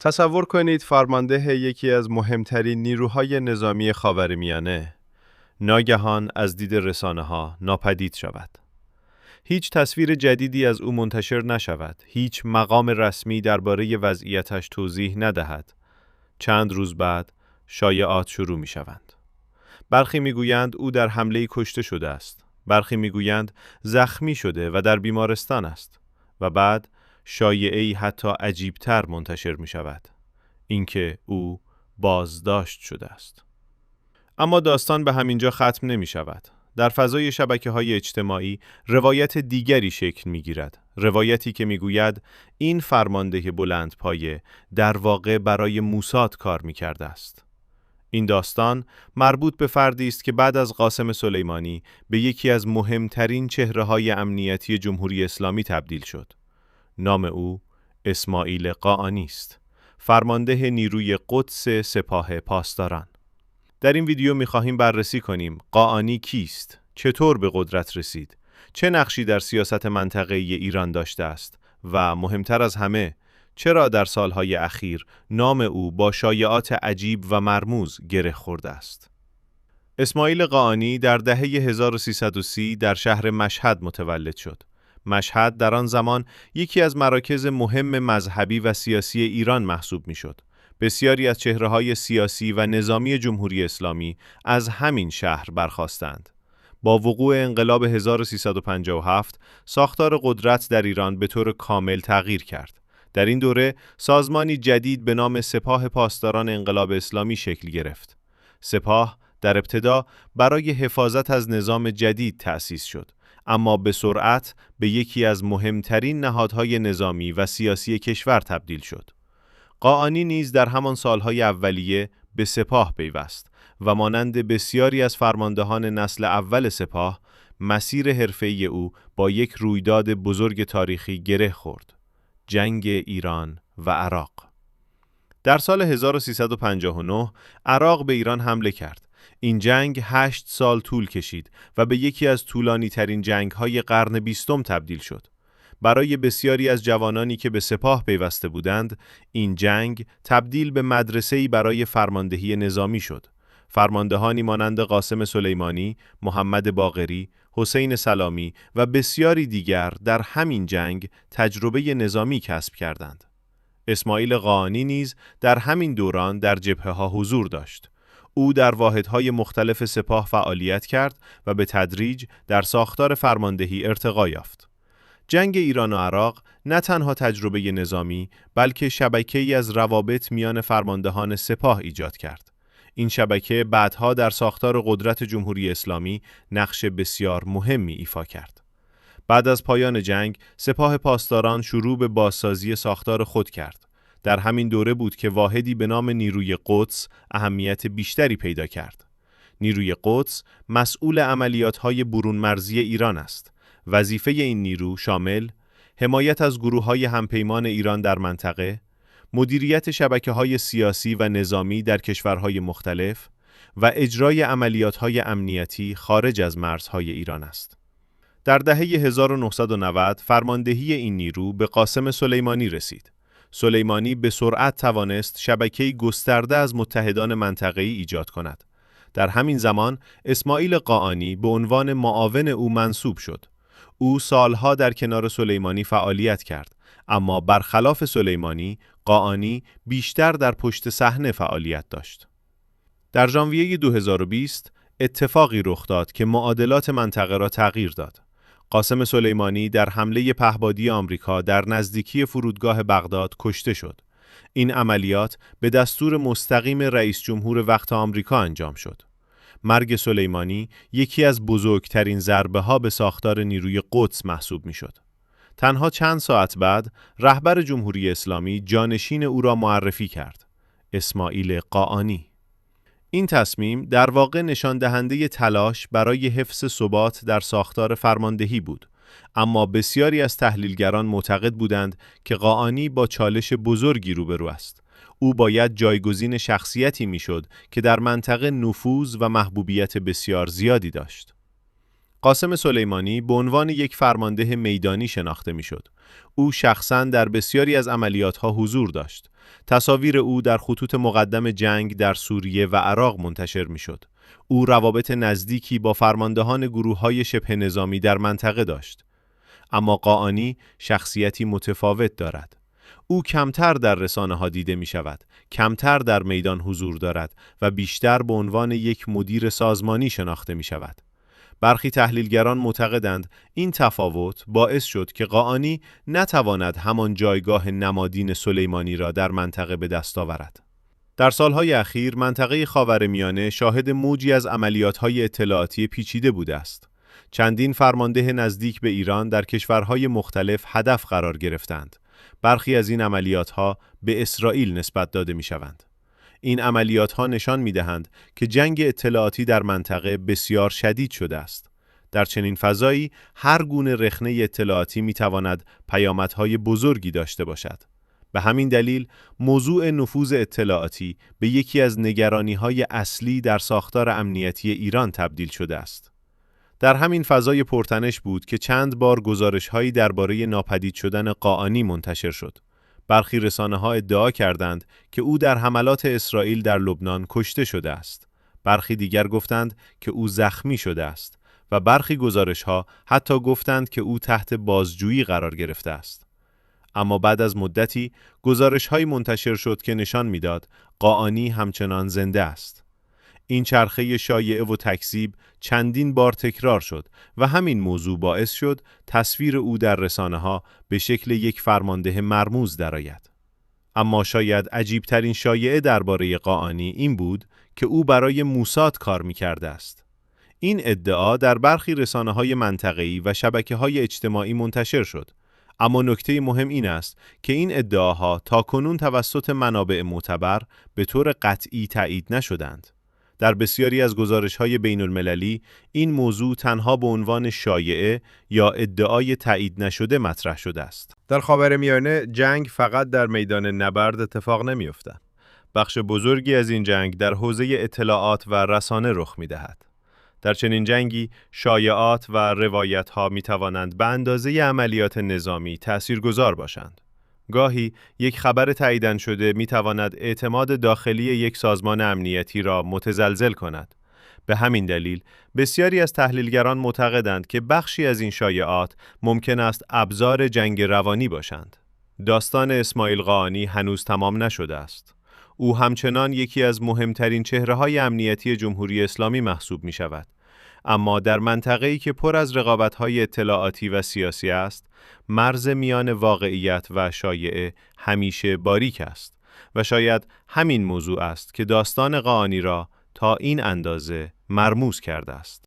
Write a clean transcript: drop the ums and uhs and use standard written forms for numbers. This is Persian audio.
تصور کنید فرمانده یکی از مهمترین نیروهای نظامی خاورمیانه ناگهان از دید رسانه‌ها ناپدید شود. هیچ تصویر جدیدی از او منتشر نشود، هیچ مقام رسمی درباره وضعیتش توضیح ندهد. چند روز بعد شایعات شروع می شوند. برخی می گویند او در حمله‌ای کشته شده است. برخی می گویند زخمی شده و در بیمارستان است. و بعد شایعه‌ای حتی عجیب‌تر منتشر می شود. اینکه او بازداشت شده است. اما داستان به همینجا ختم نمی شود. در فضای شبکه‌های اجتماعی روایت دیگری شکل می‌گیرد. روایتی که می‌گوید این فرمانده بلندپایه در واقع برای موساد کار می‌کرده است. این داستان مربوط به فردی است که بعد از قاسم سلیمانی به یکی از مهمترین چهره‌های امنیتی جمهوری اسلامی تبدیل شد. نام او اسماعیل قاآنی است، فرمانده نیروی قدس سپاه پاسداران. در این ویدیو می‌خواهیم بررسی کنیم قاآنی کیست، چطور به قدرت رسید، چه نقشی در سیاست منطقه‌ای ایران داشته است و مهمتر از همه چرا در سالهای اخیر نام او با شایعات عجیب و مرموز گره خورده است. اسماعیل قاآنی در دهه 1330 در شهر مشهد متولد شد. مشهد در آن زمان یکی از مراکز مهم مذهبی و سیاسی ایران محسوب می‌شد. بسیاری از چهره‌های سیاسی و نظامی جمهوری اسلامی از همین شهر برخاستند. با وقوع انقلاب 1357 ساختار قدرت در ایران به طور کامل تغییر کرد. در این دوره سازمانی جدید به نام سپاه پاسداران انقلاب اسلامی شکل گرفت. سپاه در ابتدا برای حفاظت از نظام جدید تأسیس شد، اما به سرعت به یکی از مهمترین نهادهای نظامی و سیاسی کشور تبدیل شد. قاآنی نیز در همان سالهای اولیه به سپاه پیوست و مانند بسیاری از فرماندهان نسل اول سپاه، مسیر حرفه‌ای او با یک رویداد بزرگ تاریخی گره خورد: جنگ ایران و عراق. در سال 1359 عراق به ایران حمله کرد. این جنگ 8 سال طول کشید و به یکی از طولانی ترین جنگ‌های قرن 20 تبدیل شد. برای بسیاری از جوانانی که به سپاه پیوسته بودند، این جنگ تبدیل به مدرسه‌ای برای فرماندهی نظامی شد. فرماندهانی مانند قاسم سلیمانی، محمد باقری، حسین سلامی و بسیاری دیگر در همین جنگ تجربه نظامی کسب کردند. اسماعیل قاآنی نیز در همین دوران در جبهه‌ها حضور داشت. او در واحدهای مختلف سپاه فعالیت کرد و به تدریج در ساختار فرماندهی ارتقا یافت. جنگ ایران و عراق نه تنها تجربه نظامی بلکه شبکه‌ای از روابط میان فرماندهان سپاه ایجاد کرد. این شبکه بعدها در ساختار قدرت جمهوری اسلامی نقش بسیار مهمی ایفا کرد. بعد از پایان جنگ، سپاه پاسداران شروع به بازسازی ساختار خود کرد. در همین دوره بود که واحدی به نام نیروی قدس اهمیت بیشتری پیدا کرد. نیروی قدس مسئول عملیات‌های برون مرزی ایران است. وظیفه این نیرو شامل حمایت از گروه‌های همپیمان ایران در منطقه، مدیریت شبکه‌های سیاسی و نظامی در کشورهای مختلف و اجرای عملیات‌های امنیتی خارج از مرزهای ایران است. در دهه 1990 فرماندهی این نیرو به قاسم سلیمانی رسید. سلیمانی به سرعت توانست شبکه‌ای گسترده از متحدان منطقه‌ای ایجاد کند. در همین زمان اسماعیل قاآنی به عنوان معاون او منصوب شد. او سالها در کنار سلیمانی فعالیت کرد، اما برخلاف سلیمانی، قاآنی بیشتر در پشت صحنه فعالیت داشت. در ژانویه 2020 اتفاقی رخ داد که معادلات منطقه را تغییر داد. قاسم سلیمانی در حمله پهپادی آمریکا در نزدیکی فرودگاه بغداد کشته شد. این عملیات به دستور مستقیم رئیس جمهور وقت آمریکا انجام شد. مرگ سلیمانی یکی از بزرگترین ضربه‌ها به ساختار نیروی قدس محسوب می‌شد. تنها چند ساعت بعد رهبر جمهوری اسلامی جانشین او را معرفی کرد: اسماعیل قاآنی. این تصمیم در واقع نشان دهنده تلاش برای حفظ ثبات در ساختار فرماندهی بود، اما بسیاری از تحلیلگران معتقد بودند که قاآنی با چالش بزرگی روبرو است. او باید جایگزین شخصیتی میشد که در منطقه نفوذ و محبوبیت بسیار زیادی داشت. قاسم سلیمانی به عنوان یک فرمانده میدانی شناخته میشد. او شخصاً در بسیاری از عملیاتها حضور داشت. تصاویر او در خطوط مقدم جنگ در سوریه و عراق منتشر میشد. او روابط نزدیکی با فرماندهان گروه‌های شبه نظامی در منطقه داشت. اما قاآنی شخصیتی متفاوت دارد. او کمتر در رسانه‌ها دیده می شود، کمتر در میدان حضور دارد و بیشتر به عنوان یک مدیر سازمانی شناخته می شود. برخی تحلیلگران معتقدند این تفاوت باعث شد که قاآنی نتواند همان جایگاه نمادین سلیمانی را در منطقه به دست آورد. در سالهای اخیر منطقه خاورمیانه شاهد موجی از عملیات‌های اطلاعاتی پیچیده بوده است. چندین فرمانده نزدیک به ایران در کشورهای مختلف هدف قرار گرفتند. برخی از این عملیات‌ها به اسرائیل نسبت داده می‌شوند. این عملیات‌ها نشان می‌دهند که جنگ اطلاعاتی در منطقه بسیار شدید شده است. در چنین فضایی هر گونه رخنه اطلاعاتی می‌تواند پیامدهای بزرگی داشته باشد. به همین دلیل موضوع نفوذ اطلاعاتی به یکی از نگرانی‌های اصلی در ساختار امنیتی ایران تبدیل شده است. در همین فضای پرتنش بود که چند بار گزارش‌هایی درباره ناپدید شدن قاآنی منتشر شد. برخی رسانه‌ها ادعا کردند که او در حملات اسرائیل در لبنان کشته شده است. برخی دیگر گفتند که او زخمی شده است و برخی گزارش‌ها حتی گفتند که او تحت بازجویی قرار گرفته است. اما بعد از مدتی گزارش‌هایی منتشر شد که نشان می‌داد قاآنی همچنان زنده است. این چرخه شایعه و تکذیب چندین بار تکرار شد و همین موضوع باعث شد تصویر او در رسانه‌ها به شکل یک فرمانده مرموز درآید. اما شاید عجیب‌ترین شایعه درباره قاآنی این بود که او برای موساد کار می‌کرده است. این ادعا در برخی رسانه‌های منطقه‌ای و شبکه‌های اجتماعی منتشر شد. اما نکته مهم این است که این ادعاها تاکنون توسط منابع معتبر به طور قطعی تایید نشدند. در بسیاری از گزارش‌های بین‌المللی این موضوع تنها به عنوان شایعه یا ادعای تایید نشده مطرح شده است. در خاورمیانه جنگ فقط در میدان نبرد اتفاق نمی‌افتد. بخش بزرگی از این جنگ در حوزه اطلاعات و رسانه رخ می‌دهد. در چنین جنگی شایعات و روایت‌ها می‌توانند به اندازه عملیات نظامی تأثیرگذار باشند. گاهی یک خبر تایید شده می‌تواند اعتماد داخلی یک سازمان امنیتی را متزلزل کند. به همین دلیل بسیاری از تحلیلگران معتقدند که بخشی از این شایعات ممکن است ابزار جنگ روانی باشند. داستان اسماعیل قاآنی هنوز تمام نشده است. او همچنان یکی از مهمترین چهره‌های امنیتی جمهوری اسلامی محسوب می‌شود. اما در منطقه‌ای که پر از رقابت‌های اطلاعاتی و سیاسی است، مرز میان واقعیت و شایعه همیشه باریک است و شاید همین موضوع است که داستان قاآنی را تا این اندازه مرموز کرده است.